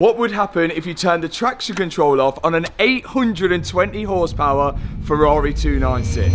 What would happen if you turned the traction control off on an 820 horsepower Ferrari 296?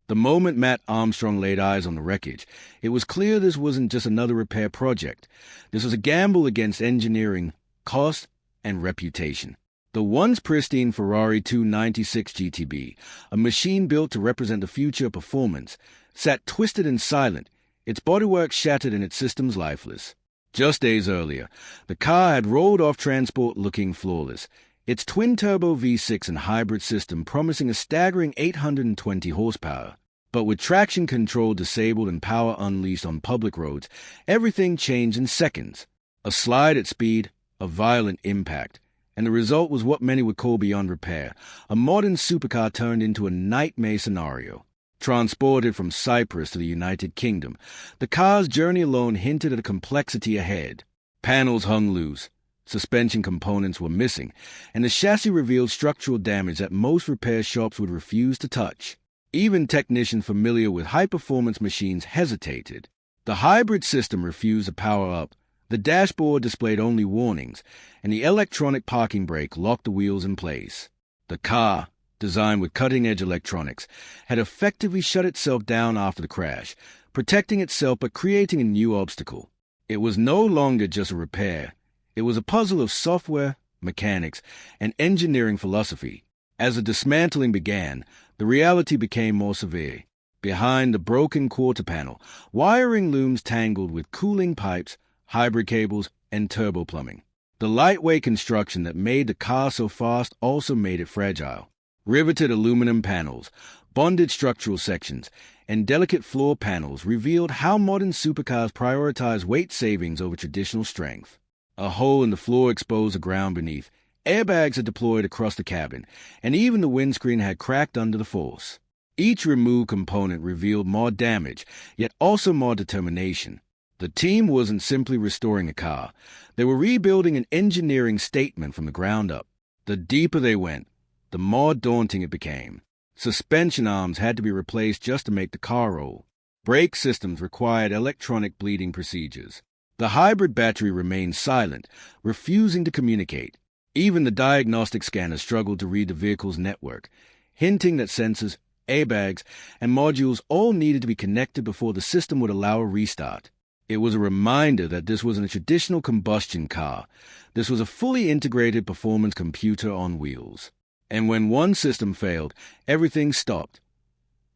The moment Mat Armstrong laid eyes on the wreckage, it was clear this wasn't just another repair project. This was a gamble against engineering, cost, and reputation. The once pristine Ferrari 296Gtb, a machine built to represent the future of performance, sat twisted and silent, its bodywork shattered and its systems lifeless. Just days earlier, the car had rolled off transport looking flawless, its twin-turbo V6 and hybrid system promising a staggering 820 horsepower. But with traction control disabled and power unleashed on public roads, everything changed in seconds. A slide at speed, a violent impact, and the result was what many would call beyond repair, a modern supercar turned into a nightmare scenario. Transported from Cyprus to the United Kingdom, the car's journey alone hinted at a complexity ahead. Panels hung loose, suspension components were missing, and the chassis revealed structural damage that most repair shops would refuse to touch. Even technicians familiar with high-performance machines hesitated. The hybrid system refused to power up, the dashboard displayed only warnings, and the electronic parking brake locked the wheels in place. The car, designed with cutting-edge electronics, had effectively shut itself down after the crash, protecting itself but creating a new obstacle. It was no longer just a repair. It was a puzzle of software, mechanics, and engineering philosophy. As the dismantling began, the reality became more severe. Behind the broken quarter panel, wiring looms tangled with cooling pipes, hybrid cables, and turbo plumbing. The lightweight construction that made the car so fast also made it fragile. Riveted aluminum panels, bonded structural sections, and delicate floor panels revealed how modern supercars prioritize weight savings over traditional strength. A hole in the floor exposed the ground beneath. Airbags had deployed across the cabin, and even the windscreen had cracked under the force. Each removed component revealed more damage, yet also more determination. The team wasn't simply restoring a car. They were rebuilding an engineering statement from the ground up. The deeper they went, the more daunting it became. Suspension arms had to be replaced just to make the car roll. Brake systems required electronic bleeding procedures. The hybrid battery remained silent, refusing to communicate. Even the diagnostic scanner struggled to read the vehicle's network, hinting that sensors, airbags, and modules all needed to be connected before the system would allow a restart. It was a reminder that this wasn't a traditional combustion car. This was a fully integrated performance computer on wheels. And when one system failed, everything stopped.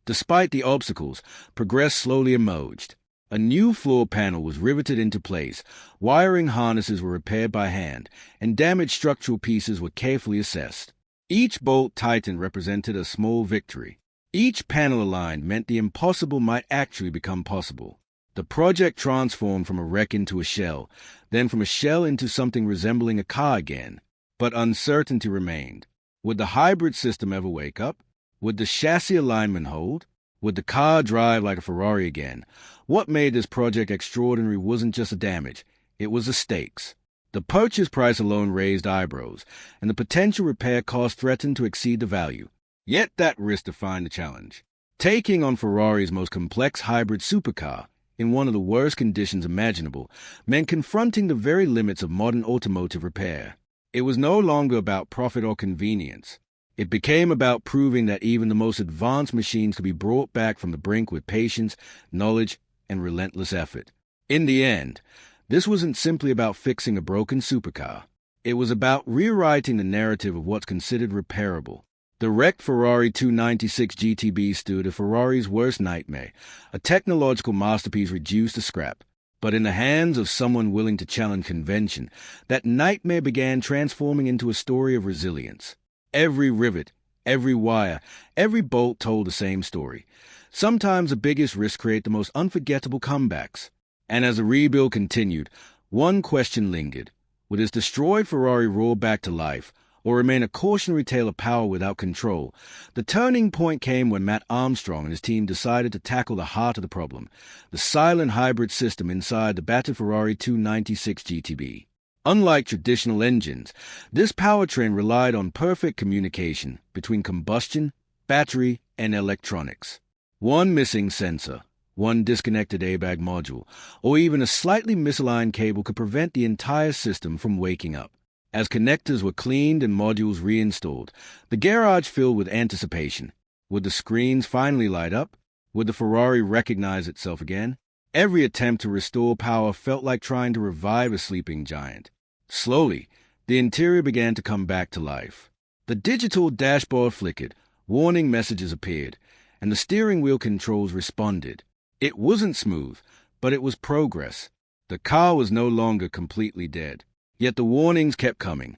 Despite the obstacles, progress slowly emerged. A new floor panel was riveted into place, wiring harnesses were repaired by hand, and damaged structural pieces were carefully assessed. Each bolt tightened represented a small victory. Each panel aligned meant the impossible might actually become possible. The project transformed from a wreck into a shell, then from a shell into something resembling a car again. But uncertainty remained. Would the hybrid system ever wake up? Would the chassis alignment hold? Would the car drive like a Ferrari again? What made this project extraordinary wasn't just the damage, it was the stakes. The purchase price alone raised eyebrows, and the potential repair cost threatened to exceed the value. Yet that risk defined the challenge. Taking on Ferrari's most complex hybrid supercar, in one of the worst conditions imaginable, meant confronting the very limits of modern automotive repair. It was no longer about profit or convenience. It became about proving that even the most advanced machines could be brought back from the brink with patience, knowledge, and relentless effort. In the end, this wasn't simply about fixing a broken supercar. It was about rewriting the narrative of what's considered repairable. The wrecked Ferrari 296Gtb stood as Ferrari's worst nightmare, a technological masterpiece reduced to scrap. But in the hands of someone willing to challenge convention, that nightmare began transforming into a story of resilience. Every rivet, every wire, every bolt told the same story. Sometimes the biggest risks create the most unforgettable comebacks. And as the rebuild continued, one question lingered. Would this destroyed Ferrari roar back to life, or remain a cautionary tale of power without control? The turning point came when Mat Armstrong and his team decided to tackle the heart of the problem, the silent hybrid system inside the battered Ferrari 296Gtb. Unlike traditional engines, this powertrain relied on perfect communication between combustion, battery, and electronics. One missing sensor, one disconnected airbag module, or even a slightly misaligned cable could prevent the entire system from waking up. As connectors were cleaned and modules reinstalled, the garage filled with anticipation. Would the screens finally light up? Would the Ferrari recognize itself again? Every attempt to restore power felt like trying to revive a sleeping giant. Slowly, the interior began to come back to life. The digital dashboard flickered, warning messages appeared, and the steering wheel controls responded. It wasn't smooth, but it was progress. The car was no longer completely dead. Yet the warnings kept coming.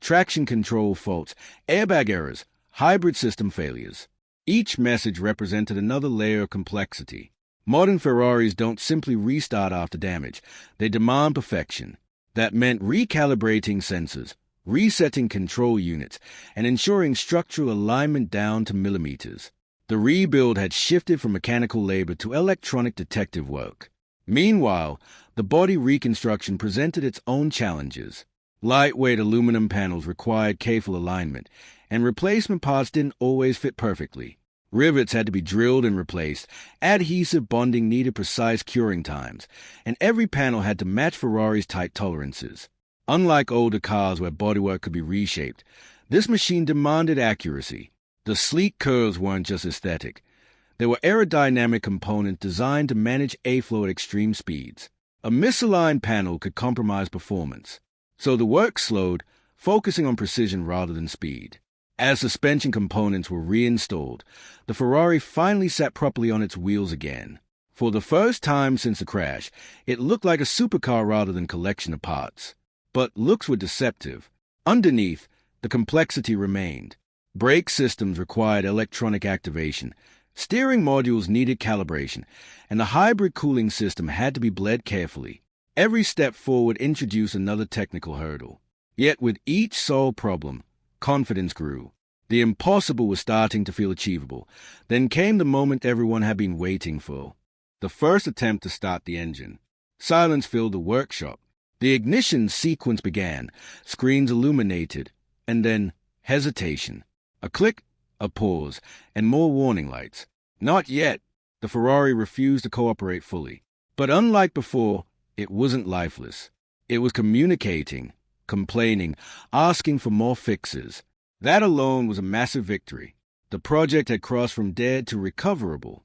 Traction control faults, airbag errors, hybrid system failures. Each message represented another layer of complexity. Modern Ferraris don't simply restart after damage. They demand perfection. That meant recalibrating sensors, resetting control units, and ensuring structural alignment down to millimeters. The rebuild had shifted from mechanical labor to electronic detective work. Meanwhile, the body reconstruction presented its own challenges. Lightweight aluminum panels required careful alignment, and replacement parts didn't always fit perfectly. Rivets had to be drilled and replaced, adhesive bonding needed precise curing times, and every panel had to match Ferrari's tight tolerances. Unlike older cars where bodywork could be reshaped, this machine demanded accuracy. The sleek curves weren't just aesthetic. They were aerodynamic components designed to manage airflow at extreme speeds. A misaligned panel could compromise performance, so the work slowed, focusing on precision rather than speed. As suspension components were reinstalled, the Ferrari finally sat properly on its wheels again. For the first time since the crash, it looked like a supercar rather than a collection of parts. But looks were deceptive. Underneath, the complexity remained. Brake systems required electronic activation, steering modules needed calibration, and the hybrid cooling system had to be bled carefully. Every step forward introduced another technical hurdle. Yet with each solved problem, confidence grew. The impossible was starting to feel achievable. Then came the moment everyone had been waiting for. The first attempt to start the engine. Silence filled the workshop. The ignition sequence began, screens illuminated, and then hesitation. A click, a pause, and more warning lights. Not yet. The Ferrari refused to cooperate fully. But unlike before, it wasn't lifeless. It was communicating, complaining, asking for more fixes. That alone was a massive victory. The project had crossed from dead to recoverable.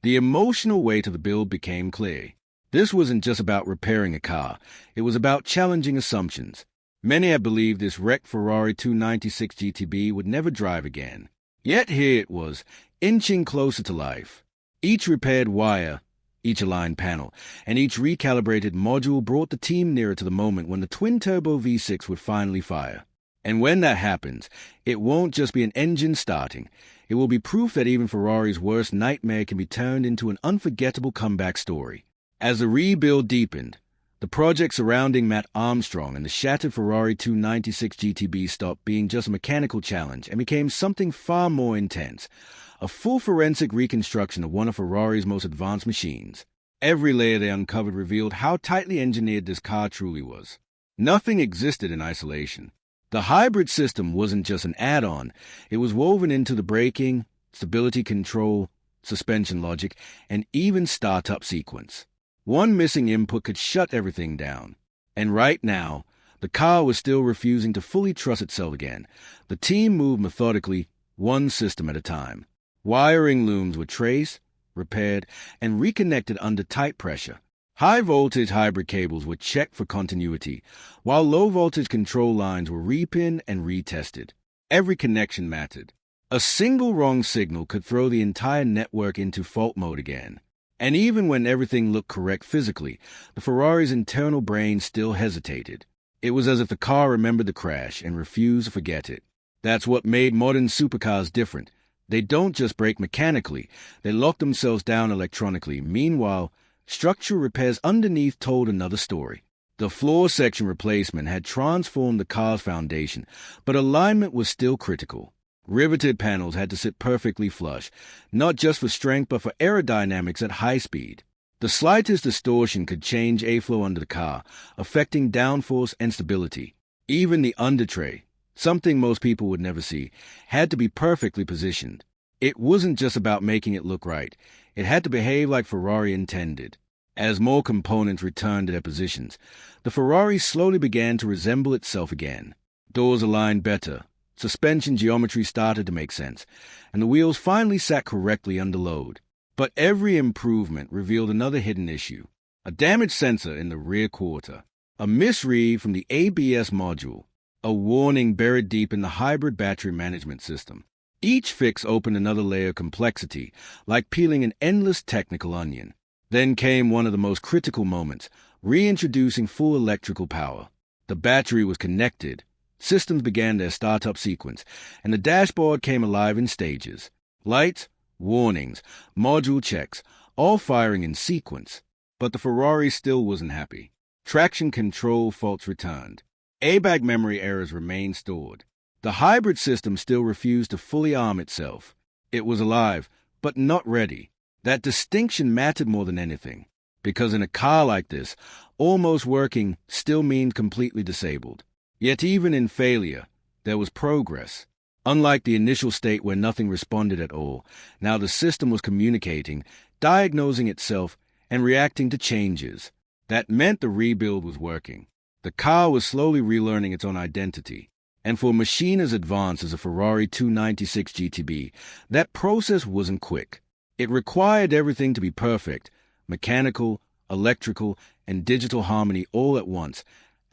The emotional weight of the build became clear. This wasn't just about repairing a car. It was about challenging assumptions. Many had believed this wrecked Ferrari 296Gtb would never drive again. Yet here it was, inching closer to life. Each repaired wire, each aligned panel, and each recalibrated module brought the team nearer to the moment when the twin-turbo V6 would finally fire. And when that happens, it won't just be an engine starting. It will be proof that even Ferrari's worst nightmare can be turned into an unforgettable comeback story. As the rebuild deepened, the project surrounding Mat Armstrong and the shattered Ferrari 296Gtb stopped being just a mechanical challenge and became something far more intense, a full forensic reconstruction of one of Ferrari's most advanced machines. Every layer they uncovered revealed how tightly engineered this car truly was. Nothing existed in isolation. The hybrid system wasn't just an add-on, it was woven into the braking, stability control, suspension logic, and even startup sequence. One missing input could shut everything down. And right now, the car was still refusing to fully trust itself again. The team moved methodically, one system at a time. Wiring looms were traced, repaired, and reconnected under tight pressure. High-voltage hybrid cables were checked for continuity, while low-voltage control lines were repinned and retested. Every connection mattered. A single wrong signal could throw the entire network into fault mode again. And even when everything looked correct physically, the Ferrari's internal brain still hesitated. It was as if the car remembered the crash and refused to forget it. That's what made modern supercars different. They don't just brake mechanically, they lock themselves down electronically. Meanwhile, structural repairs underneath told another story. The floor section replacement had transformed the car's foundation, but alignment was still critical. Riveted panels had to sit perfectly flush, not just for strength but for aerodynamics at high speed. The slightest distortion could change airflow under the car, affecting downforce and stability. Even the undertray, something most people would never see, had to be perfectly positioned. It wasn't just about making it look right. It had to behave like Ferrari intended. As more components returned to their positions, the Ferrari slowly began to resemble itself again. Doors aligned better, suspension geometry started to make sense, and the wheels finally sat correctly under load. But every improvement revealed another hidden issue: a damaged sensor in the rear quarter, a misread from the ABS module, a warning buried deep in the hybrid battery management system. Each fix opened another layer of complexity, like peeling an endless technical onion. Then came one of the most critical moments, reintroducing full electrical power. The battery was connected, systems began their startup sequence, and the dashboard came alive in stages. Lights, warnings, module checks, all firing in sequence. But the Ferrari still wasn't happy. Traction control faults returned. Airbag memory errors remained stored. The hybrid system still refused to fully arm itself. It was alive, but not ready. That distinction mattered more than anything, because in a car like this, almost working still means completely disabled. Yet even in failure, there was progress. Unlike the initial state where nothing responded at all, now the system was communicating, diagnosing itself, and reacting to changes. That meant the rebuild was working. The car was slowly relearning its own identity. And for a machine as advanced as a Ferrari 296Gtb, that process wasn't quick. It required everything to be perfect: mechanical, electrical, and digital harmony all at once.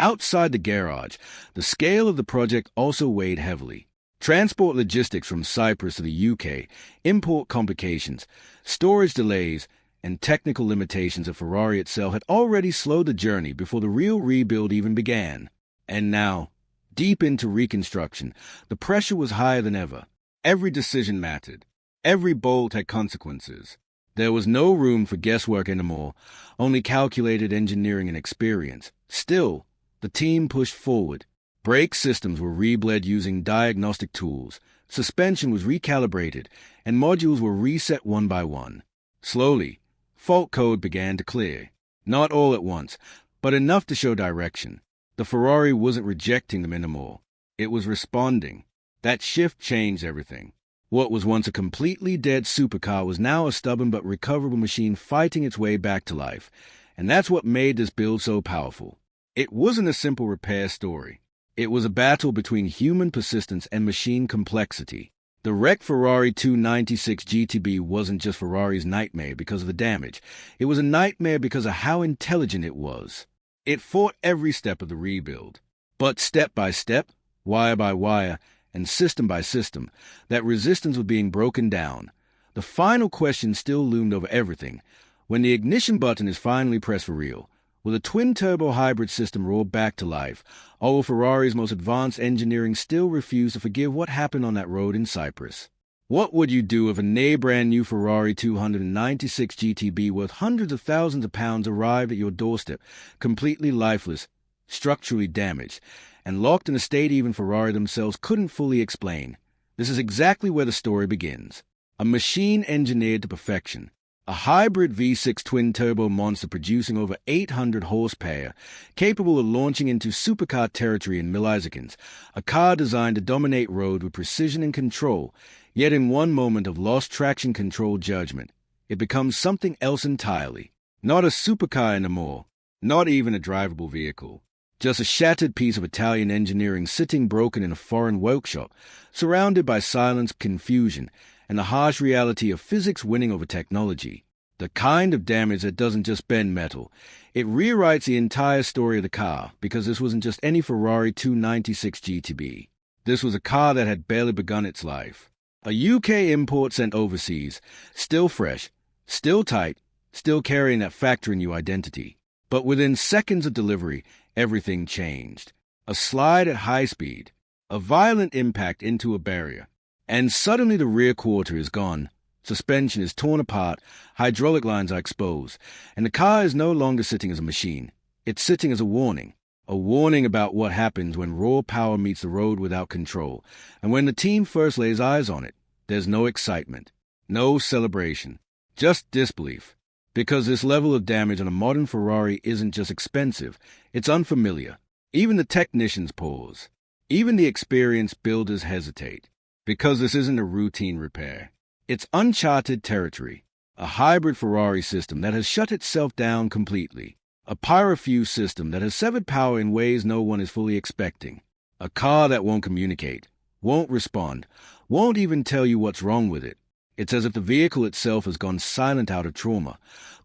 Outside the garage, the scale of the project also weighed heavily. Transport logistics from Cyprus to the UK, import complications, storage delays, and technical limitations of Ferrari itself had already slowed the journey before the real rebuild even began. And now, deep into reconstruction, the pressure was higher than ever. Every decision mattered. Every bolt had consequences. There was no room for guesswork anymore, only calculated engineering and experience. Still, the team pushed forward. Brake systems were rebled using diagnostic tools, suspension was recalibrated, and modules were reset one by one. Slowly, fault code began to clear. Not all at once, but enough to show direction. The Ferrari wasn't rejecting them anymore. It was responding. That shift changed everything. What was once a completely dead supercar was now a stubborn but recoverable machine fighting its way back to life. And that's what made this build so powerful. It wasn't a simple repair story. It was a battle between human persistence and machine complexity. The wrecked Ferrari 296Gtb wasn't just Ferrari's nightmare because of the damage. It was a nightmare because of how intelligent it was. It fought every step of the rebuild. But step by step, wire by wire, and system by system, that resistance was being broken down. The final question still loomed over everything. When the ignition button is finally pressed for real, will the twin-turbo hybrid system roar back to life, or will Ferrari's most advanced engineering still refuse to forgive what happened on that road in Cyprus? What would you do if a brand-new Ferrari 296Gtb worth hundreds of thousands of pounds arrived at your doorstep, completely lifeless, structurally damaged, and locked in a state even Ferrari themselves couldn't fully explain? This is exactly where the story begins. A machine engineered to perfection. A hybrid V6 twin-turbo monster producing over 800 horsepower, capable of launching into supercar territory in milliseconds. A car designed to dominate road with precision and control, yet in one moment of lost traction control judgment, it becomes something else entirely. Not a supercar anymore, not even a drivable vehicle. Just a shattered piece of Italian engineering sitting broken in a foreign workshop, surrounded by silence, confusion, and the harsh reality of physics winning over technology. The kind of damage that doesn't just bend metal. It rewrites the entire story of the car, because this wasn't just any Ferrari 296Gtb. This was a car that had barely begun its life. A UK import sent overseas, still fresh, still tight, still carrying that factory-new identity. But within seconds of delivery, everything changed. A slide at high speed, a violent impact into a barrier, and suddenly the rear quarter is gone. Suspension is torn apart, hydraulic lines are exposed, and the car is no longer sitting as a machine. It's sitting as a warning about what happens when raw power meets the road without control. And when the team first lays eyes on it, there's no excitement, no celebration, just disbelief. Because this level of damage on a modern Ferrari isn't just expensive, it's unfamiliar. Even the technicians pause. Even the experienced builders hesitate. Because this isn't a routine repair. It's uncharted territory, a hybrid Ferrari system that has shut itself down completely, a pyrofuse system that has severed power in ways no one is fully expecting, a car that won't communicate, won't respond, won't even tell you what's wrong with it. It's as if the vehicle itself has gone silent out of trauma.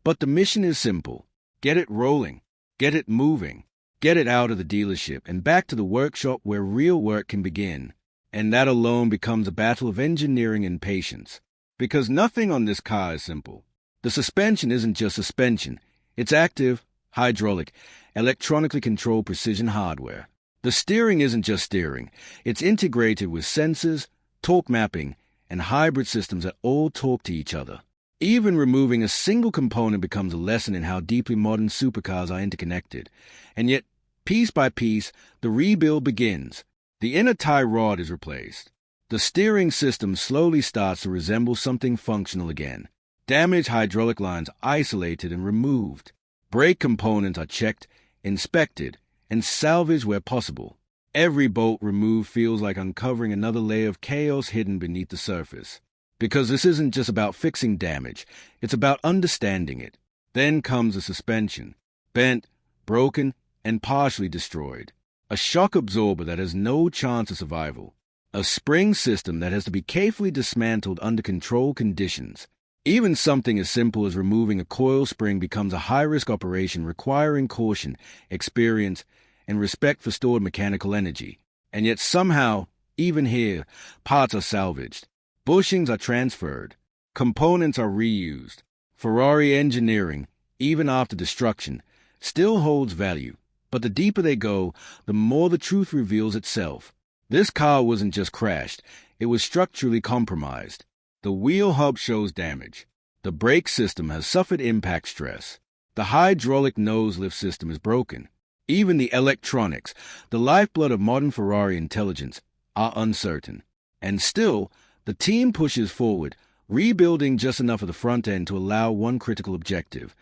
But the mission is simple. Get it rolling, get it moving, get it out of the dealership and back to the workshop where real work can begin. And that alone becomes a battle of engineering and patience. Because nothing on this car is simple. The suspension isn't just suspension. It's active, hydraulic, electronically controlled precision hardware. The steering isn't just steering. It's integrated with sensors, torque mapping, and hybrid systems that all talk to each other. Even removing a single component becomes a lesson in how deeply modern supercars are interconnected. And yet, piece by piece, the rebuild begins. The inner tie rod is replaced. The steering system slowly starts to resemble something functional again. Damaged hydraulic lines isolated and removed. Brake components are checked, inspected, and salvaged where possible. Every bolt removed feels like uncovering another layer of chaos hidden beneath the surface. Because this isn't just about fixing damage, it's about understanding it. Then comes the suspension, bent, broken, and partially destroyed. A shock absorber that has no chance of survival. A spring system that has to be carefully dismantled under controlled conditions. Even something as simple as removing a coil spring becomes a high-risk operation requiring caution, experience, and respect for stored mechanical energy. And yet somehow, even here, parts are salvaged. Bushings are transferred. Components are reused. Ferrari engineering, even after destruction, still holds value. But the deeper they go, the more the truth reveals itself. This car wasn't just crashed, it was structurally compromised. The wheel hub shows damage. The brake system has suffered impact stress. The hydraulic nose lift system is broken. Even the electronics, the lifeblood of modern Ferrari intelligence, are uncertain. And still, the team pushes forward, rebuilding just enough of the front end to allow one critical objective: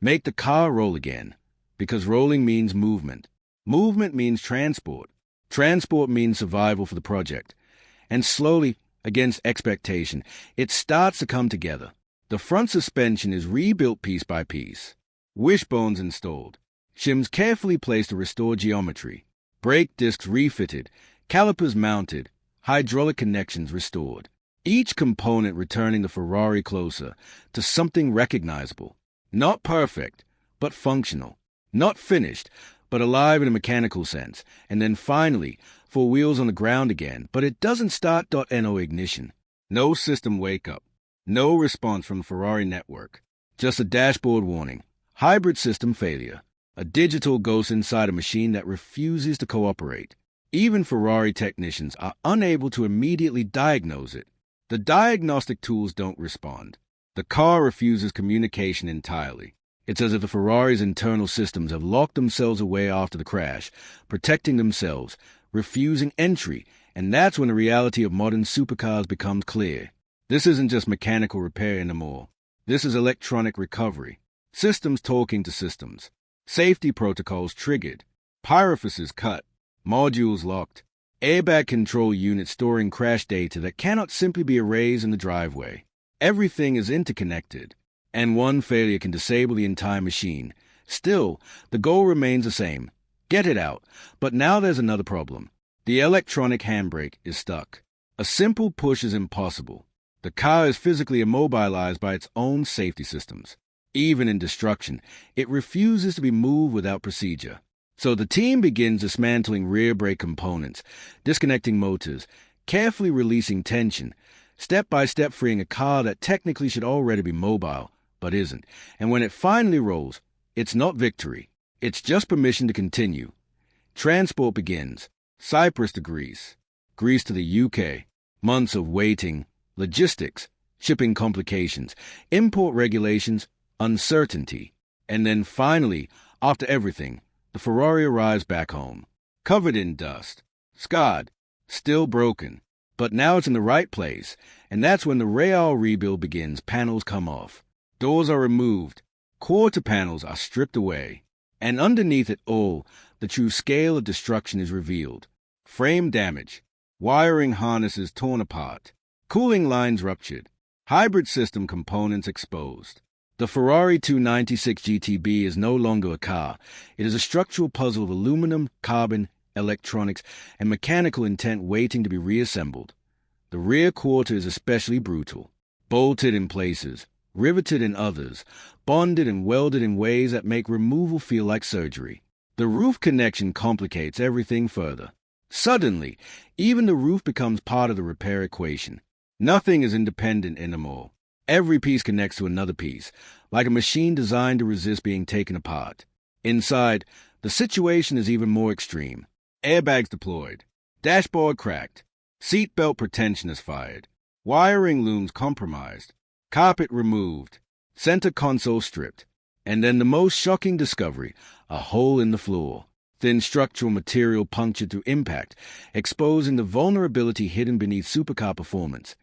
make the car roll again. Because rolling means movement. Movement means transport. Transport means survival for the project. And slowly, against expectation, it starts to come together. The front suspension is rebuilt piece by piece. Wishbones installed. Shims carefully placed to restore geometry. Brake discs refitted. Calipers mounted. Hydraulic connections restored. Each component returning the Ferrari closer to something recognizable. Not perfect, but functional. Not finished, but alive in a mechanical sense. And then finally, 4 wheels on the ground again, but it doesn't start.And ignition. No system wake-up. No response from the Ferrari network. Just a dashboard warning. Hybrid system failure. A digital ghost inside a machine that refuses to cooperate. Even Ferrari technicians are unable to immediately diagnose it. The diagnostic tools don't respond. The car refuses communication entirely. It's as if the Ferrari's internal systems have locked themselves away after the crash, protecting themselves, refusing entry, and that's when the reality of modern supercars becomes clear. This isn't just mechanical repair anymore. This is electronic recovery. Systems talking to systems. Safety protocols triggered. Pyrofuses cut. Modules locked. Airbag control units storing crash data that cannot simply be erased in the driveway. Everything is interconnected, and one failure can disable the entire machine. Still, the goal remains the same. Get it out. But now there's another problem. The electronic handbrake is stuck. A simple push is impossible. The car is physically immobilized by its own safety systems. Even in destruction, it refuses to be moved without procedure. So the team begins dismantling rear brake components, disconnecting motors, carefully releasing tension, step by step freeing a car that technically should already be mobile, but isn't. And when it finally rolls, it's not victory. It's just permission to continue. Transport begins. Cyprus to Greece. Greece to the UK. Months of waiting. Logistics. Shipping complications. Import regulations. Uncertainty. And then finally, after everything, the Ferrari arrives back home. Covered in dust. Scarred. Still broken. But now it's in the right place. And that's when the real rebuild begins. Panels come off. Doors are removed. Quarter panels are stripped away. And underneath it all, the true scale of destruction is revealed. Frame damage. Wiring harnesses torn apart. Cooling lines ruptured. Hybrid system components exposed. The Ferrari 296Gtb is no longer a car. It is a structural puzzle of aluminum, carbon, electronics, and mechanical intent waiting to be reassembled. The rear quarter is especially brutal. Bolted in places, riveted in others, bonded and welded in ways that make removal feel like surgery. The roof connection complicates everything further. Suddenly, even the roof becomes part of the repair equation. Nothing is independent anymore. Every piece connects to another piece, like a machine designed to resist being taken apart. Inside, the situation is even more extreme. Airbags deployed, dashboard cracked, seatbelt pretension is fired, wiring looms compromised, carpet removed, center console stripped, and then the most shocking discovery, a hole in the floor. Thin structural material punctured through impact, exposing the vulnerability hidden beneath supercar performance.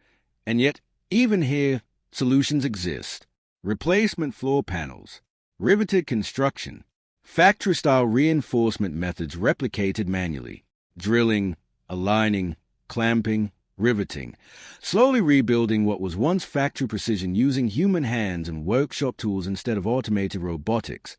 And yet, even here, solutions exist. Replacement floor panels, riveted construction, factory-style reinforcement methods replicated manually, drilling, aligning, clamping, riveting, slowly rebuilding what was once factory precision using human hands and workshop tools instead of automated robotics.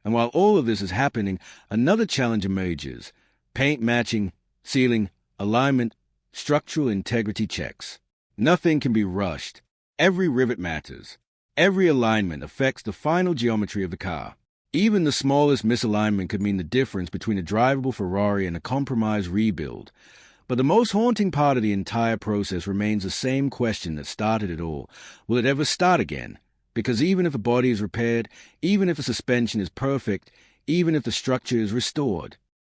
And while all of this is happening, another challenge emerges: paint matching, sealing, alignment, structural integrity checks. Nothing can be rushed. Every rivet matters. Every alignment affects the final geometry of the car. Even the smallest misalignment could mean the difference between a drivable Ferrari and a compromised rebuild. But the most haunting part of the entire process remains the same question that started it all. Will it ever start again? Because even if a body is repaired, even if a suspension is perfect, even if the structure is restored,